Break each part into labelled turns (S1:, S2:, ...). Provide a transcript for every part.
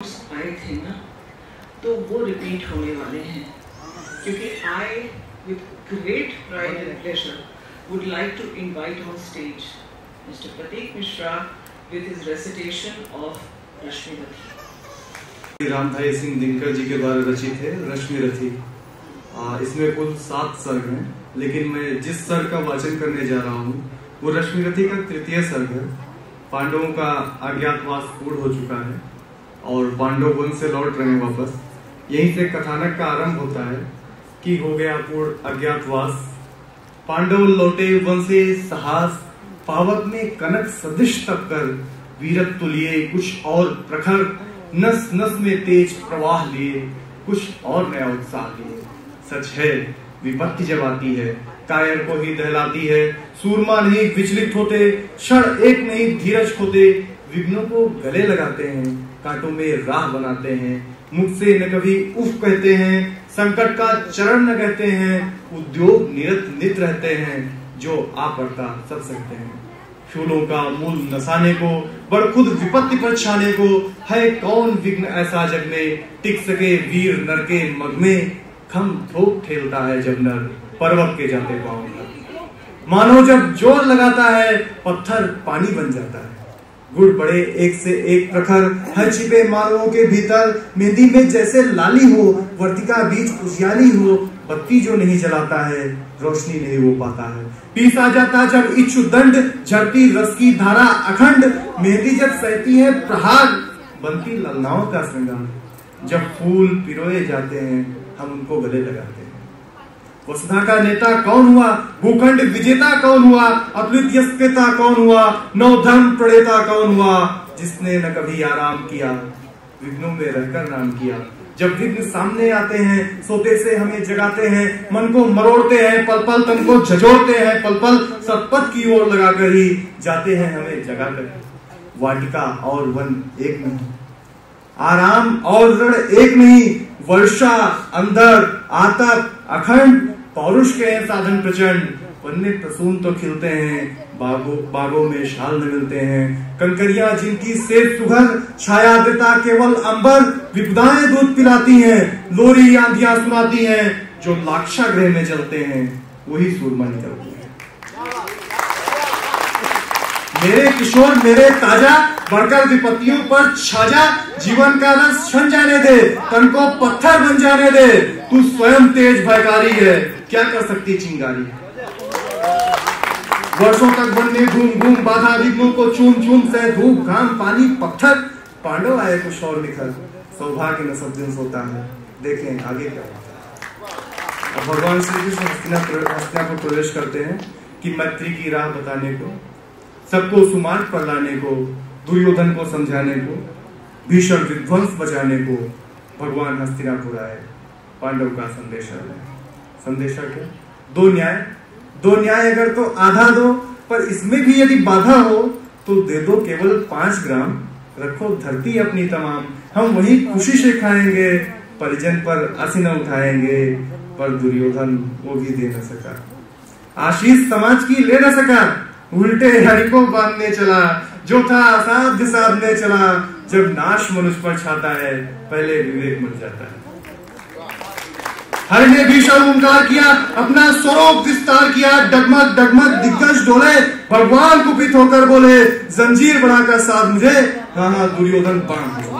S1: आए थे ना, तो वो रिपीट होने वाले हैं, क्योंकि I with great pride and pleasure would like to invite on stage Mr. Prateek Mishra with his recitation of रश्मि रथी।
S2: रामधारी सिंह दिनकर जी के द्वारा रचित है रश्मि रथी। इसमें कुल 7 सर्ग हैं, लेकिन मैं जिस सर्ग का वाचन करने जा रहा हूँ वो रश्मि रथी का 3य सर्ग है। पांडवों का अज्ञातवास पूर्ण हो चुका है और पांडव वन से लौट रहे हैं वापस। यहीं से कथानक का आरंभ होता है कि हो गया पूर्ण अज्ञातवास, पांडव लौटे वन से साहस, पावक में कनक सदृश तप कर वीरत्व लिए कुछ और प्रखर, नस नस में तेज प्रवाह लिए कुछ और नया उत्साह लिए। सच है विपत्ति जब आती है कायर को ही दहलाती है, सूरमा नहीं विचलित होते, क्षण एक नहीं धीरज खोते, विघ्नों को गले लगाते हैं, कांटों में राह बनाते हैं, मुख से न कभी उफ कहते हैं, संकट का चरण न कहते हैं, उद्योग नित रहते हैं, जो आ पड़ता सब सकते हैं। शूलों का मूल नसाने को, बड़ खुद विपत्ति पर छाने को, है कौन विघ्न ऐसा जग में, टिक सके वीर नर के मग में, खम ठोक ठेलता है जब नर पर्वत के जाते पांव नर। मानो जब जोर लगाता है पत्थर पानी बन जाता है, गुड़ पड़े एक से एक प्रखर, है छिपे मानवों के भीतर, मेहंदी में जैसे लाली हो, वर्तिका बीच उजियाली हो, बत्ती जो नहीं जलाता है रोशनी नहीं हो पाता है। पीसा जाता जब इच्छु दंड, झरती रस की धारा अखंड, मेहंदी जब सहती है प्रहार, बनती ललनाओं का श्रृंगार। जब फूल पिरोए जाते हैं हम उनको गले लगाते हैं। वसुधा का नेता कौन हुआ, भूखंड विजेता कौन हुआ, अद्वित यस्कता कौन हुआ, नवधर्म प्रणेता कौन हुआ, जिसने न कभी आराम किया विघ्नों में रहकर नाम किया। जब विघ्न सामने आते हैं सोते से हमें जगाते हैं, मन को मरोड़ते हैं पल पल, तन को झंझोड़ते हैं पल पल, सतपथ की ओर लगाकर ही जाते हैं हमें जगाकर। वाटिका और वन एक नहीं, आराम और रण एक नहीं, वर्षा अंधर आतप अखंड, पौरुष के साधन प्रचंड, पन्ने प्रसून तो खिलते हैं, बागों में शाल न मिलते हैं, कंकरियां जिनकी सेज सुघर, छाया देता केवल अंबर, विपदाएं दूध पिलाती हैं, लोरी आंधियां सुनाती हैं, जो लाक्षागृह में जलते हैं वही सूरमा निकलती हैं। मेरे किशोर मेरे ताजा, बढ़कर विपत्तियों पर छाजा, जीवन का रस छन जाने दे, तन को पत्थर बन जाने दे, तू स्वयं तेज भयकारी है, क्या कर सकती चिंगारी। वर्षों तक वन में घूम घूम बाधा विघ्नों को चूम चूम से, धूप घाम पानी पत्थर, पांडव आए कुछ और निखर, सौभाग्य न सब दिन सोता है, देखें आगे क्या होता है। भगवान श्री कृष्ण हस्तिनापुर प्रवेश करते हैं कि मैत्री की राह बताने को, सबको सुमार्ग पर लाने को, दुर्योधन को समझाने को, भीषण विध्वंस बचाने को भगवान हस्तिनापुर आए, पांडव का संदेशा है। संदेशा क्या? दो न्याय अगर तो आधा दो, पर इसमें भी यदि बाधा हो तो दे दो केवल 5 ग्राम, रखो धरती अपनी तमाम, हम वही खुशी से खाएंगे, परिजन पर असी न उठाएंगे, पर दुर्योधन वो भी दे न सका, आशीष समाज की ले न सका, उल्टे हरि को बांधने चला, जो था असाध्य साधने चला, जब नाश मनुष्य पर छाता है पहले विवेक मर जाता है। हरि ने भीषण ओंकार किया, अपना स्वरूप विस्तार किया, डगमग डगमग दिग्गज डोले, भगवान कुपित होकर बोले, जंजीर बढ़ाकर साध मुझे, हाँ दुर्योधन बांध।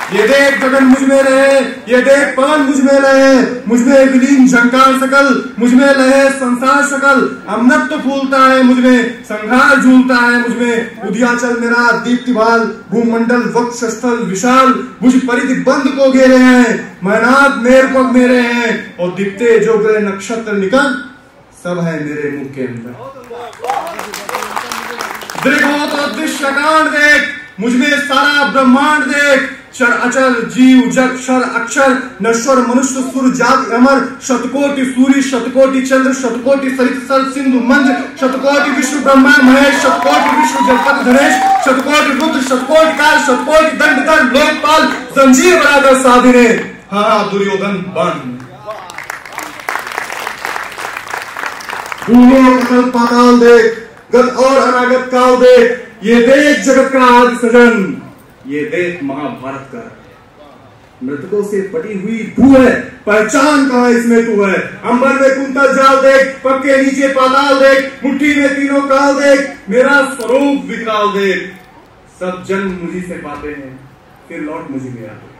S2: ये देख गगन मुझ में रहे, ये देख पवन मुझ में रहे, मुझ में विलीन झंकार सकल, मुझ में लहे संसार सकल, अमृत तो फूलता है मुझ में, संघार झूलता है मुझ में, उदयाचल मेरा दीप्तिभाल, भूमंडल वक्ष स्थल विशाल, भुज परिधि बंद को घेरे हैं, मैनाक मेर पग मेरे हैं, और दिखते जो ग्रह नक्षत्र निकल, सब है मेरे मुख के अंदर। देखो तो दृश्य कांड देख, मुझ में सारा ब्रह्मांड देख, चर अचर जीव जग क्षर अक्षर, नश्वर मनुष्य सुर जात अमर, शतकोटि सूर्य शतकोटि चंद्र, शतकोटि सरित सर सिंधु मंज, शतकोटि विष्णु ब्रह्मा महेश, शतकोटि विष्णु जगपति धनेश, शतकोटि रुद्र शतकोटि काल, शतकोटि दंडधर लोकपाल, जंजीर बनाकर साधिने, हाँ दुर्योधन बंद। भूलोक पाताल देख, गत और अनागत काल देख, ये देख जगत का आदि सजन, ये देख महाभारत का मृतकों से पटी हुई धू है, पहचान कहाँ इसमें तू है। अंबर में कुंतल जाल देख, पग के नीचे पाताल देख, मुट्ठी में तीनों काल देख, मेरा स्वरूप विकराल देख। सब जन्म मुझी से पाते हैं, फिर लौट मुझी में आते।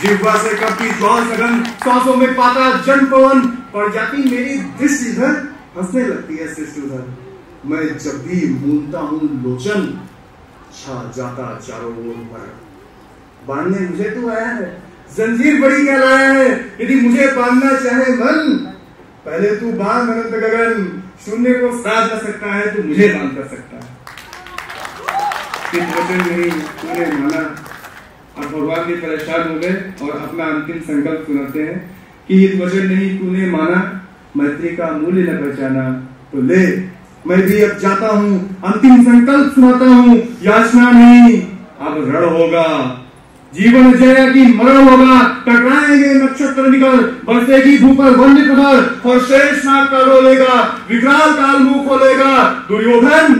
S2: जिह्वा से कपटी ज्वाल सघन, सांसों में पाता जन पवन, पड़ जाती मेरी दृष्टि इधर, हंसने लगती है सृष्टि उधर। मैं जब भी मूंदता हूँ लोचन, छा जाता चारों ओर पर। बांधने मुझे तू आया है, जंजीर बड़ी क्या लाया है, यदि मुझे बांधना चाहे मन, पहले तू बांध अनंत गगन, शून्य को साध न सकता है तू मुझे बांध कर सकता है। वचन नहीं तूने माना, और भगवान भी परेशान हो गए और अपना अंतिम संकल्प सुनाते हैं कि हित वचन नहीं तूने माना, मैत्री का मूल्य न पहचाना, तो ले मैं भी अब जाता हूँ, अंतिम संकल्प सुनाता हूँ, याचना नहीं अब रण होगा, जीवन जय की मरण होगा, टकराएंगे नक्षत्र निकल, बरसेगी भूपर वन्य प्रबल, और शेष नाग का रोलेगा, विकराल काल मुंह खोलेगा, दुर्योधन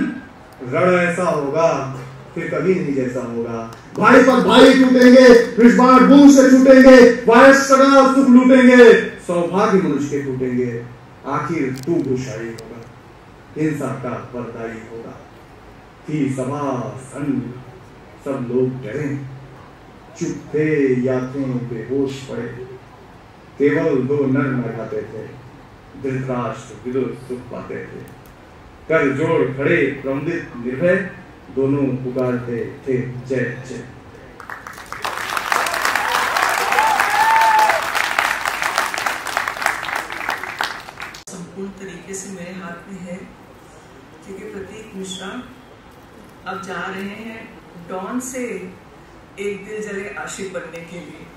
S2: रण ऐसा होगा फिर कभी नहीं जैसा होगा। भाई पर भाई टूटेंगे, विषबाण बूंद से छूटेंगे, वायस सदा सुख लूटेंगे, सौभाग्य मनुष्य के टूटेंगे, आखिर तू भूषाई होगा, हिंसा का वरदाई होगा। थी सभा सन, सब लोग डरे, चुप थे यात्रियों बेहोश पड़े, केवल दो नर मरते थे, धृतराष्ट्र विदुर सुख पाते थे। कर जोड़ खड़े प्रमदित निर्भय, दोनों पुकारते थे जय जय।
S1: संपूर्ण तरीके से मेरे हाथ में है, क्योंकि प्रतीक मिश्रा अब जा रहे हैं डॉन से एक दिल जले आशिक बनने के लिए।